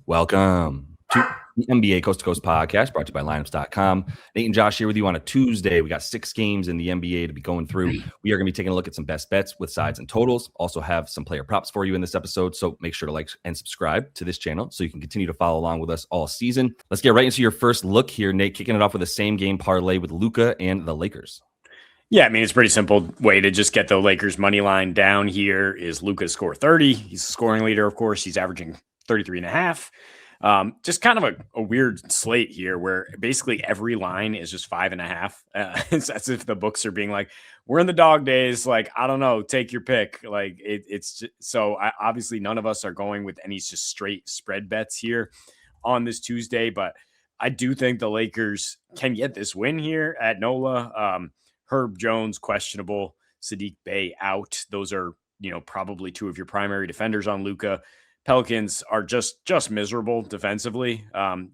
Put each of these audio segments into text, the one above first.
Welcome to the NBA Coast to Coast podcast brought to you by lineups.com. Nate and Josh here with you on a Tuesday. We got 6 games in the NBA to be going through. We are going to be taking a look at some best bets with sides and totals. Also have some player props for you in this episode. So make sure to like and subscribe to this channel so you can continue to follow along with us all season. Let's get right into your first look here, Nate, kicking it off with a same game parlay with Luka and the Lakers. Yeah, I mean, it's a pretty simple way to just get the Lakers money line down here is Luka to score 30. He's the scoring leader, of course. He's averaging 33.5. Just kind of a weird slate here where basically every line is just 5.5. It's as if the books are being like, we're in the dog days. Like, I don't know, take your pick. Like it's just, so obviously none of us are going with any just straight spread bets here on this Tuesday, but I do think the Lakers can get this win here at NOLA. Herb Jones, questionable. Sadiq Bey out. Those are, probably two of your primary defenders on Luka. Pelicans are just miserable defensively.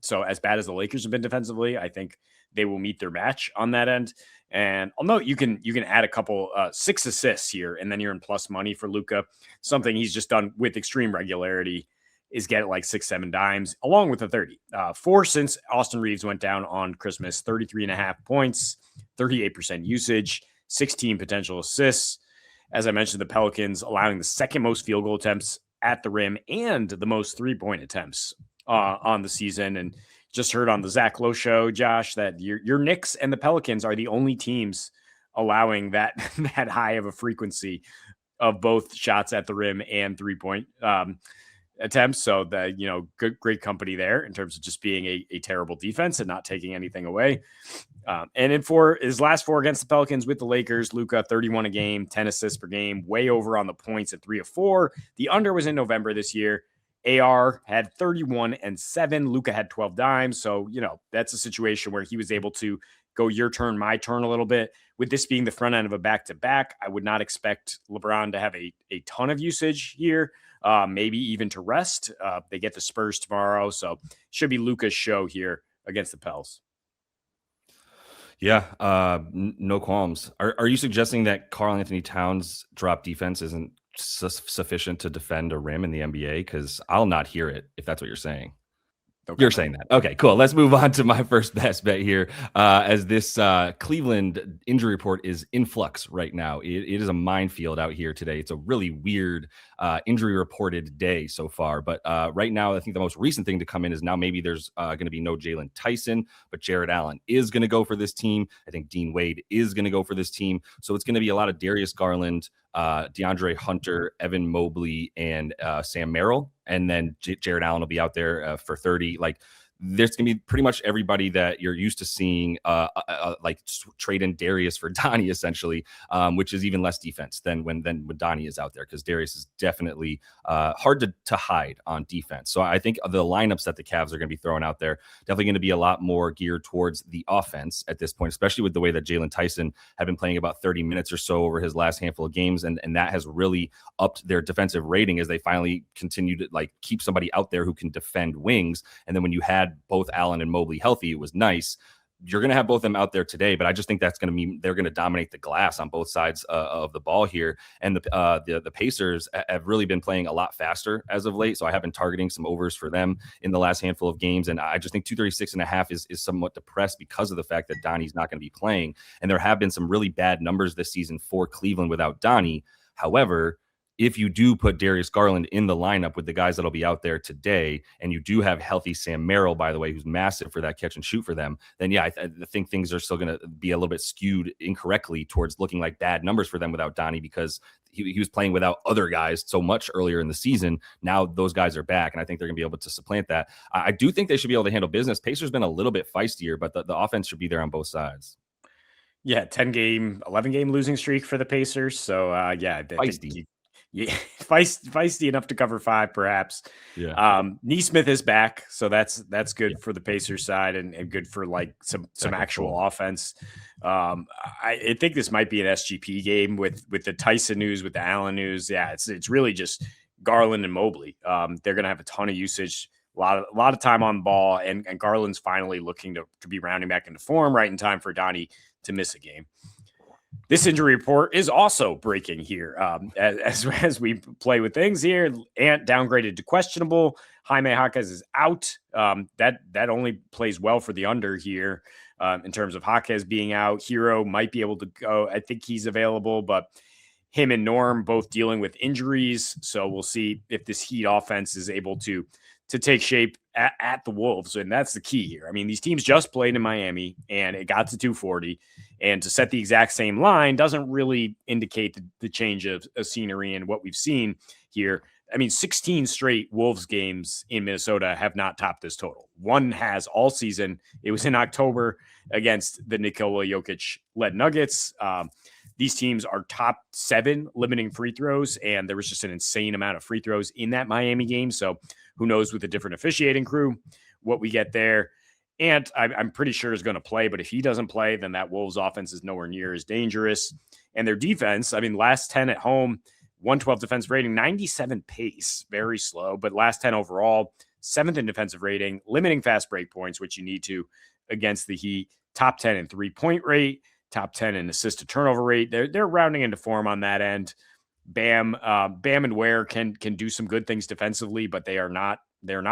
So as bad as the Lakers have been defensively, I think they will meet their match on that end. And I'll note you can add a couple 6 assists here, and then you're in plus money for Luka. Something he's just done with extreme regularity is get like 6-7 dimes along with the 30. 4 since Austin Reeves went down on Christmas, 33.5 points, 38% usage, 16 potential assists. As I mentioned, the Pelicans allowing the second most field goal attempts at the rim and the most 3-point attempts on the season. And just heard on the Zach Lowe show, Josh, that your Knicks and the Pelicans are the only teams allowing that high of a frequency of both shots at the rim and 3-point attempts. So great company there in terms of just being a terrible defense and not taking anything away. And in his last 4 against the Pelicans with the Lakers, Luka 31 a game, 10 assists per game, way over on the points at 3 of 4. The under was in November this year. AR had 31 and 7. Luka had 12 dimes. So, that's a situation where he was able to go your turn, my turn a little bit. With this being the front end of a back-to-back, I would not expect LeBron to have a ton of usage here. Maybe even to rest. They get the Spurs tomorrow, so should be Luka's show here against the Pels. Yeah, no qualms. Are you suggesting that Karl Anthony Towns' drop defense isn't sufficient to defend a rim in the NBA? Because I'll not hear it if that's what you're saying. Okay. You're saying that. Okay, cool. Let's move on to my first best bet here. As this Cleveland injury report is in flux right now. It is a minefield out here today. It's a really weird injury reported day so far. But right now, I think the most recent thing to come in is now maybe there's going to be no Jalen Tyson, but Jared Allen is going to go for this team. I think Dean Wade is going to go for this team. So it's going to be a lot of Darius Garland, DeAndre Hunter, Evan Mobley, and Sam Merrill. And then Jared Allen will be out there for 30. Like, there's going to be pretty much everybody that you're used to seeing, trade in Darius for Donnie, essentially, which is even less defense than when Donnie is out there, because Darius is definitely hard to hide on defense. So I think the lineups that the Cavs are going to be throwing out there definitely going to be a lot more geared towards the offense at this point, especially with the way that Jaylon Tyson had been playing about 30 minutes or so over his last handful of games, and that has really upped their defensive rating as they finally continue to keep somebody out there who can defend wings. And then when you had both Allen and Mobley healthy, it was nice. You're going to have both of them out there today, but I just think that's going to mean they're going to dominate the glass on both sides of the ball here. And the Pacers have really been playing a lot faster as of late, so I have been targeting some overs for them in the last handful of games. And I just think 236.5 is somewhat depressed because of the fact that Donnie's not going to be playing. And there have been some really bad numbers this season for Cleveland without Donnie. However, if you do put Darius Garland in the lineup with the guys that'll be out there today, and you do have healthy Sam Merrill, by the way, who's massive for that catch and shoot for them, then yeah, I think things are still going to be a little bit skewed incorrectly towards looking like bad numbers for them without Donnie, because he was playing without other guys so much earlier in the season. Now those guys are back, and I think they're going to be able to supplant that. I do think they should be able to handle business. Pacers been a little bit feistier, but the offense should be there on both sides. Yeah, 10-game, 11-game losing streak for the Pacers. So, Feisty. Yeah, feisty enough to cover 5, perhaps. Yeah. Neesmith is back, so that's good for the Pacers side and good for some actual offense. I think this might be an SGP game with the Tyson news, with the Allen news. Yeah, it's really just Garland and Mobley. They're going to have a ton of usage, a lot of time on the ball, and Garland's finally looking to be rounding back into form right in time for Donnie to miss a game. This injury report is also breaking here as we play with things here. Ant downgraded to questionable. Jaime Jaquez is out. That only plays well for the under here in terms of Jaquez being out. Hero might be able to go. I think he's available, but him and Norm both dealing with injuries. So we'll see if this Heat offense is able to take shape at the Wolves. And that's the key here. I mean, these teams just played in Miami and it got to 240. And to set the exact same line doesn't really indicate the change of scenery and what we've seen here. I mean, 16 straight Wolves games in Minnesota have not topped this total. One has all season. It was in October against the Nikola Jokic-led Nuggets. These teams are top 7 limiting free throws, and there was just an insane amount of free throws in that Miami game. So who knows with a different officiating crew what we get there. And I'm pretty sure is going to play, but if he doesn't play, then that Wolves offense is nowhere near as dangerous. And their defense, I mean, last 10 at home, 112 defensive rating, 97 pace, very slow, but last 10 overall, 7th in defensive rating, limiting fast break points, which you need to against the Heat, top 10 in 3-point rate, top 10 in assist to turnover rate. They're rounding into form on that end. Bam and Ware can do some good things defensively, but they're not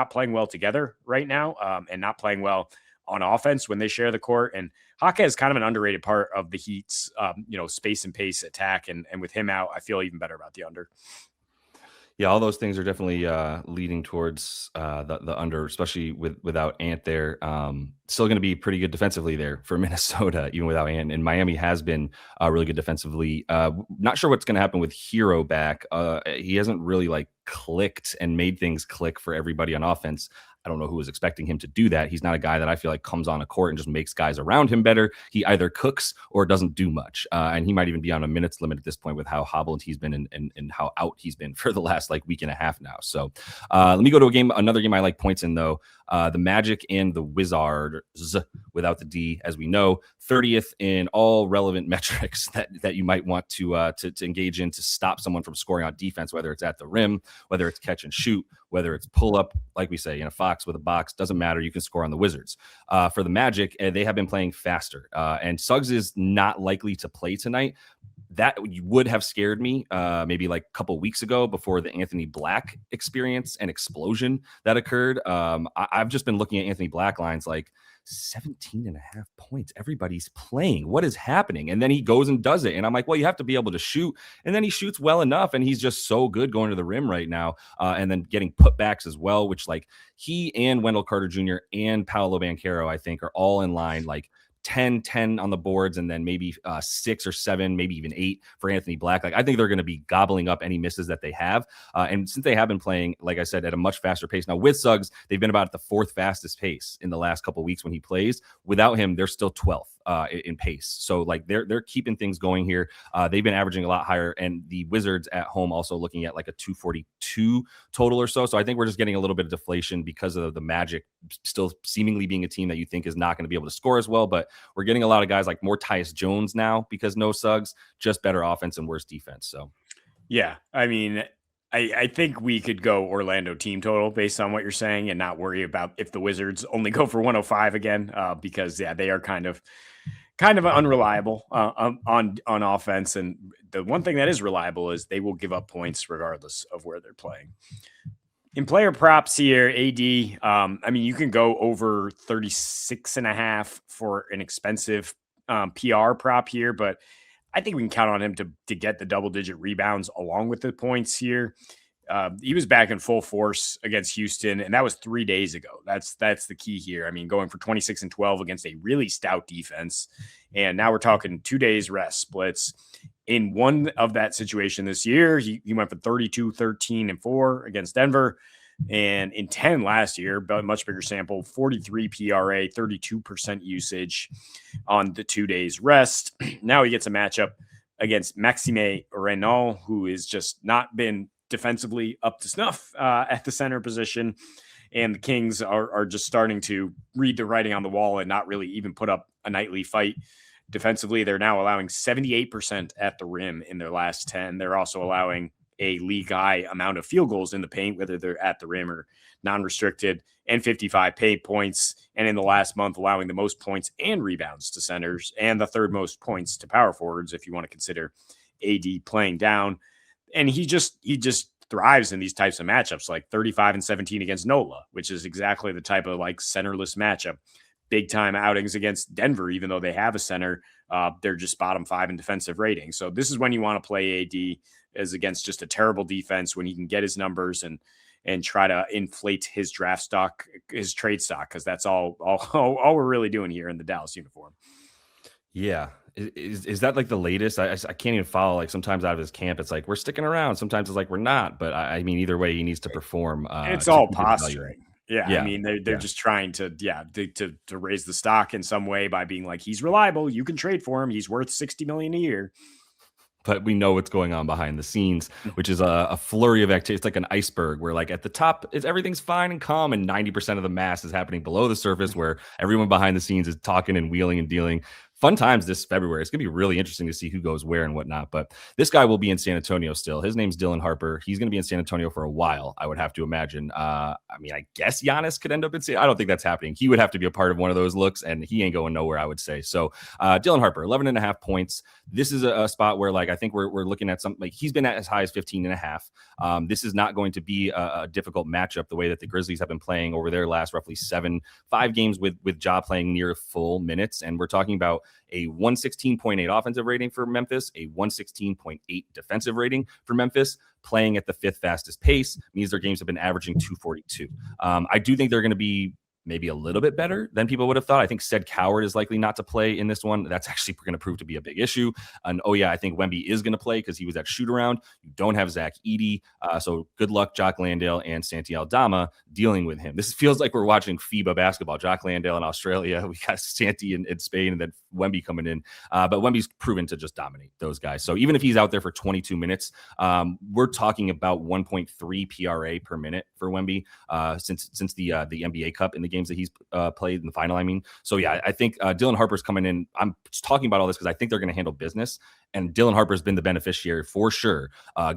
playing well together right now, and not playing well on offense when they share the court. And Haka is kind of an underrated part of the Heat's space and pace attack. And with him out, I feel even better about the under. Yeah, all those things are definitely leading towards the under, especially without Ant there. Still going to be pretty good defensively there for Minnesota, even without Ant. And Miami has been really good defensively. Not sure what's going to happen with Hero back. He hasn't really clicked and made things click for everybody on offense. I don't know who was expecting him to do that. He's not a guy that I feel like comes on a court and just makes guys around him better. He either cooks or doesn't do much. And he might even be on a minutes limit at this point with how hobbled he's been and how out he's been for the last week and a half now. So let me go to another game I like points in though. The Magic and the Wizards without the D, as we know, 30th in all relevant metrics that you might want to engage in to stop someone from scoring on defense, whether it's at the rim, whether it's catch and shoot, whether it's pull up, like we say, in a fox with a box, doesn't matter. You can score on the Wizards. For the Magic, they have been playing faster, and Suggs is not likely to play tonight. That would have scared me maybe a couple weeks ago before the Anthony Black experience and explosion that occurred. I've just been looking at Anthony Black lines 17.5 points. Everybody's playing. What is happening? And then he goes and does it. And I'm like, well, you have to be able to shoot. And then he shoots well enough. And he's just so good going to the rim right now. And then getting putbacks as well, which he and Wendell Carter Jr. and Paolo Banchero, I think, are all in line 10 on the boards, and then maybe 6 or 7, maybe even 8 for Anthony Black. I think they're going to be gobbling up any misses that they have. And since they have been playing, like I said, at a much faster pace. Now with Suggs, they've been about at the 4th fastest pace in the last couple of weeks when he plays. Without him, they're still 12th in pace. So they're keeping things going here. They've been averaging a lot higher, and the Wizards at home also looking at a 242 total or so. So I think we're just getting a little bit of deflation because of the Magic still seemingly being a team that you think is not going to be able to score as well. But we're getting a lot of guys more Tyus Jones now because no Suggs, just better offense and worse defense. So yeah, I mean, I think we could go Orlando team total based on what you're saying and not worry about if the Wizards only go for 105 again, because they are kind of unreliable on offense. And the one thing that is reliable is they will give up points regardless of where they're playing. In player props here, AD, I mean, you can go over 36.5 for an expensive PR prop here, but I think we can count on him to get the double-digit rebounds along with the points here. He was back in full force against Houston, and that was 3 days ago. That's the key here. I mean, going for 26 and 12 against a really stout defense, and now we're talking 2 days rest splits. In one of that situation this year, he went for 32, 13, and 4 against Denver. And in 10 last year, but much bigger sample, 43 PRA, 32% usage on the 2 days rest. Now he gets a matchup against Maxime Renault, who has just not been defensively up to snuff at the center position. And the Kings are just starting to read the writing on the wall and not really even put up a nightly fight. Defensively, they're now allowing 78% at the rim in their last 10. They're also allowing a league high amount of field goals in the paint, whether they're at the rim or non-restricted, and 55 paint points. And in the last month, allowing the most points and rebounds to centers and the 3rd most points to power forwards, if you want to consider AD playing down. And he just thrives in these types of matchups, like 35-17 against Nola, which is exactly the type of like centerless matchup. Big time outings against Denver, even though they have a center, they're just bottom 5 in defensive rating. So this is when you want to play AD, is against just a terrible defense, when he can get his numbers and try to inflate his draft stock, his trade stock, because that's all we're really doing here in the Dallas uniform. Yeah. Is that like the latest? I can't even follow. Like sometimes out of his camp, it's like we're sticking around. Sometimes it's like we're not. But I mean, either way, he needs to perform. It's to all keep his value. posturing. Yeah, I mean, they're just trying to raise the stock in some way by being like, he's reliable. You can trade for him. He's worth $60 million a year. But we know what's going on behind the scenes, which is a flurry of activity. It's like an iceberg where, like, at the top, everything's fine and calm, and 90% of the mass is happening below the surface, where everyone behind the scenes is talking and wheeling and dealing. Fun times this February. It's going to be really interesting to see who goes where and whatnot. But this guy will be in San Antonio still. His name's Dylan Harper. He's going to be in San Antonio for a while, I would have to imagine. I mean, I guess Giannis could end up in San. I don't think that's happening. He would have to be a part of one of those looks, and he ain't going nowhere, I would say. So Dylan Harper, 11.5 points. This is a spot where, like, I think we're looking at something like he's been at as high as 15.5. This is not going to be a difficult matchup the way that the Grizzlies have been playing over their last roughly 5 games with Ja playing near full minutes. And we're talking about a 116.8 offensive rating for Memphis, a 116.8 defensive rating for Memphis. Playing at the 5th fastest pace means their games have been averaging 242. I do think they're going to be maybe a little bit better than people would have thought. I think Ced Coward is likely not to play in this one. That's actually going to prove to be a big issue. And I think Wemby is going to play because he was at shoot around. You don't have Zach Edey. So good luck, Jock Landale and Santi Aldama, dealing with him. This feels like we're watching FIBA basketball. Jock Landale in Australia. We got Santi in Spain, and then Wemby coming in. But Wemby's proven to just dominate those guys. So even if he's out there for 22 minutes, we're talking about 1.3 PRA per minute for Wemby since the NBA Cup in the games that he's played in the final. I mean, so yeah, I think Dylan Harper's coming in. I'm just talking about all this because I think they're going to handle business. And Dylan Harper's been the beneficiary for sure.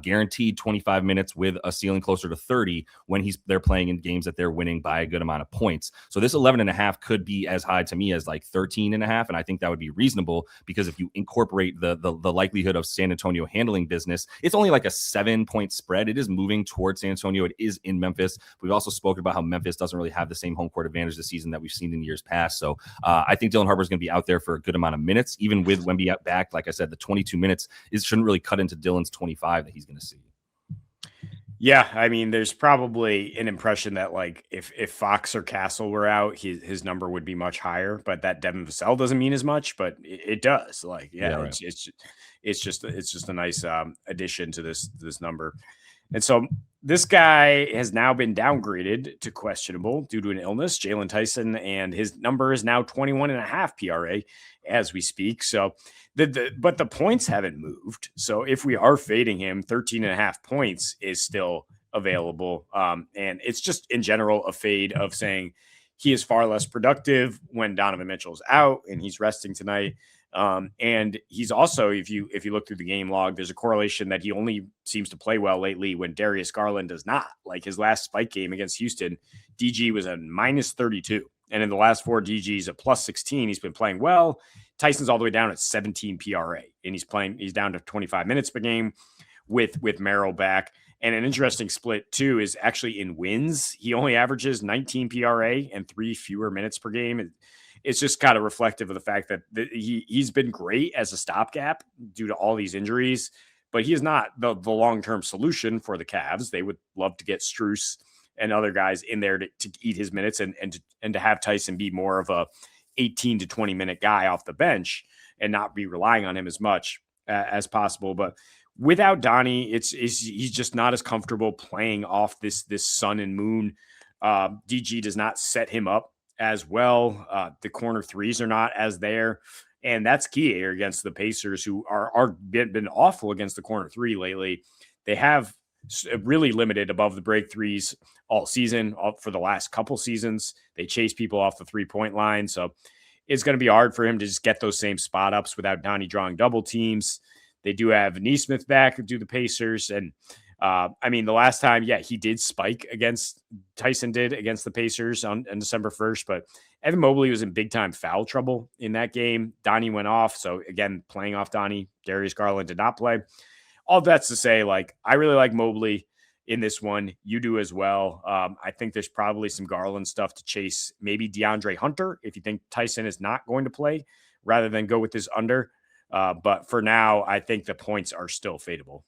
Guaranteed 25 minutes with a ceiling closer to 30 when they're playing in games that they're winning by a good amount of points. So this 11.5 could be as high to me as like 13.5. And I think that would be reasonable because if you incorporate the likelihood of San Antonio handling business, it's only like a 7-point spread. It is moving towards San Antonio. It is in Memphis. We've also spoken about how Memphis doesn't really have the same home court advantage this season that we've seen in years past. So I think Dylan Harper is going to be out there for a good amount of minutes, even with Wemby out back. Like I said, the 22 minutes shouldn't really cut into Dylan's 25 that he's going to see. Yeah, I mean, there's probably an impression that like if Fox or Castle were out, his number would be much higher, but that Devin Vassell doesn't mean as much, but it does. Like, right. It's just a nice addition to this number. And so this guy has now been downgraded to questionable due to an illness, Jaylon Tyson, and his number is now 21.5 PRA as we speak. So but the points haven't moved. So if we are fading him, 13.5 points is still available. And it's just in general a fade of saying he is far less productive when Donovan Mitchell's out and he's resting tonight. And he's also, if you look through the game log, there's a correlation that he only seems to play well lately when Darius Garland does not. Like his last spike game against Houston, DG was a -32. And in the last 4 DGs at +16, he's been playing well. Tyson's all the way down at 17 PRA, and he's down to 25 minutes per game with Merrill back. And an interesting split too is actually in wins. He only averages 19 PRA and 3 fewer minutes per game. It's just kind of reflective of the fact that he's been great as a stopgap due to all these injuries, but he is not the long-term solution for the Cavs. They would love to get Strus and other guys in there to eat his minutes and to have Tyson be more of a 18 to 20 minute guy off the bench and not be relying on him as much as possible. But without Donnie, he's just not as comfortable playing off this sun and moon. DG does not set him up as well. The corner threes are not as there. And that's key here against the Pacers, who are been awful against the corner three lately. They have really limited above the break threes all season for the last couple seasons. They chase people off the 3-point line. So it's going to be hard for him to just get those same spot ups without Donnie drawing double teams. They do have Nesmith back do the Pacers. And I mean, the last time, he did spike Tyson did against the Pacers on December 1st, but Evan Mobley was in big time foul trouble in that game. Donnie went off. So again, playing off Donnie, Darius Garland did not play. All that's to say, like, I really like Mobley. in this one. You do as well. I think there's probably some Garland stuff to chase. Maybe DeAndre Hunter, if you think Tyson is not going to play, rather than go with this under. But for now, I think the points are still fadeable.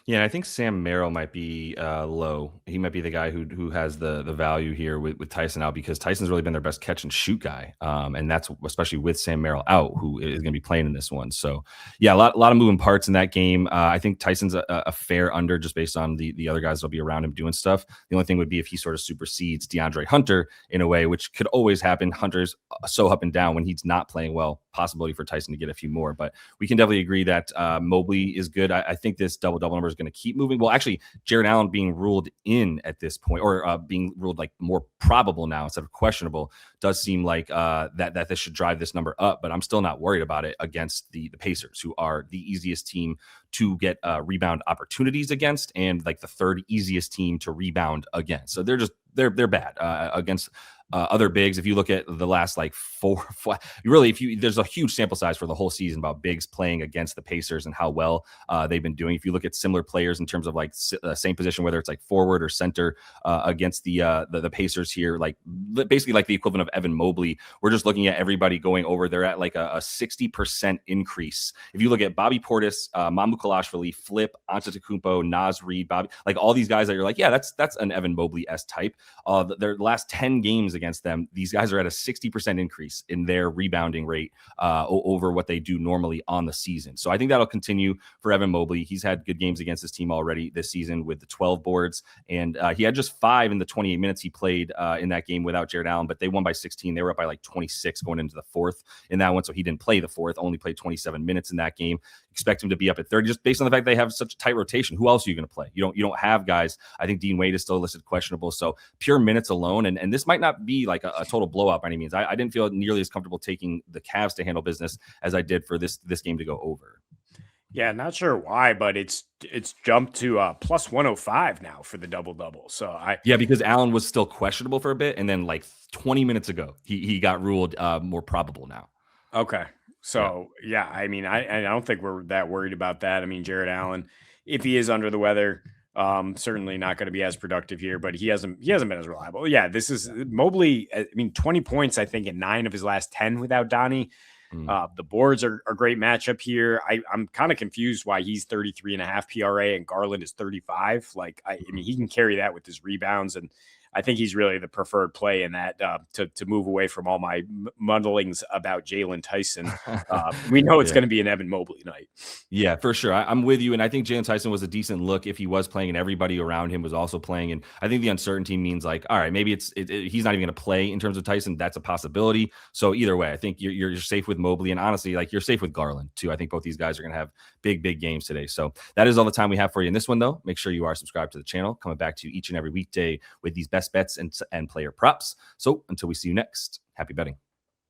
Yeah, I think Sam Merrill might be low. He might be the guy who has the value here with Tyson out, because Tyson's really been their best catch and shoot guy, and that's especially with Sam Merrill out, who is going to be playing in this one. So yeah, a lot of moving parts in that game. I think Tyson's a fair under just based on the other guys that'll be around him doing stuff. The only thing would be if he sort of supersedes DeAndre Hunter in a way, which could always happen. Hunter's so up and down when he's not playing well. Possibility for Tyson to get a few more, but we can definitely agree that Mobley is good. I think this double-double number is going to keep moving. Well, actually, Jarrett Allen being ruled in at this point, or being ruled like more probable now instead of questionable, does seem like that this should drive this number up. But I'm still not worried about it against the Pacers, who are the easiest team to get rebound opportunities against, and like the third easiest team to rebound against. So they're bad against other bigs. If you look at the last like four, really, there's a huge sample size for the whole season about bigs playing against the Pacers and how well they've been doing. If you look at similar players in terms of like same position, whether it's like forward or center against the Pacers here, like basically like the equivalent of Evan Mobley, we're just looking at everybody going over. They're at like a 60% increase. If you look at Bobby Portis, Mamu Kalashvili, Flip, Antetokounmpo, Naz Reid, Bobby, like all these guys that you're like, yeah, that's an Evan Mobley-esque type. Their last 10 games against them, these guys are at a 60% increase in their rebounding rate over what they do normally on the season. So I think that'll continue for Evan Mobley. He's had good games against his team already this season with the 12 boards, and he had just 5 in the 28 minutes he played in that game without Jarrett Allen, but they won by 16. They were up by like 26 going into the fourth in that one, so he didn't play the fourth, only played 27 minutes in that game. Expect him to be up at 30 just based on the fact they have such a tight rotation. Who else are you going to play? You don't have guys. I think Dean Wade is still listed questionable, so pure minutes alone, and this might not be like a total blowout by any means. I didn't feel nearly as comfortable taking the Cavs to handle business as I did for this game to go over. Yeah, not sure why, but it's jumped to plus 105 now for the double-double. So because Allen was still questionable for a bit, and then like 20 minutes ago he got ruled more probable now. Okay. So yeah, I mean, I don't think we're that worried about that. I mean, Jarrett Allen, if he is under the weather, certainly not going to be as productive here, but he hasn't been as reliable. Yeah, this is Mobley. I mean, 20 points, I think, in 9 of his last 10 without Donnie. The boards are a great matchup here. I'm kind of confused why he's 33.5 PRA and Garland is 35. Like, I mean, he can carry that with his rebounds, and I think he's really the preferred play in that to move away from all my muddlings about Jaylon Tyson. We know it's going to be an Evan Mobley night. Yeah, for sure. I'm with you. And I think Jaylon Tyson was a decent look if he was playing and everybody around him was also playing. And I think the uncertainty means like, all right, maybe he's not even going to play in terms of Tyson. That's a possibility. So either way, I think you're safe with Mobley. And honestly, like you're safe with Garland too. I think both these guys are going to have big games today. So that is all the time we have for you in this one, though. Make sure you are subscribed to the channel, coming back to you each and every weekday with these best bets and player props. So until we see you next, happy betting.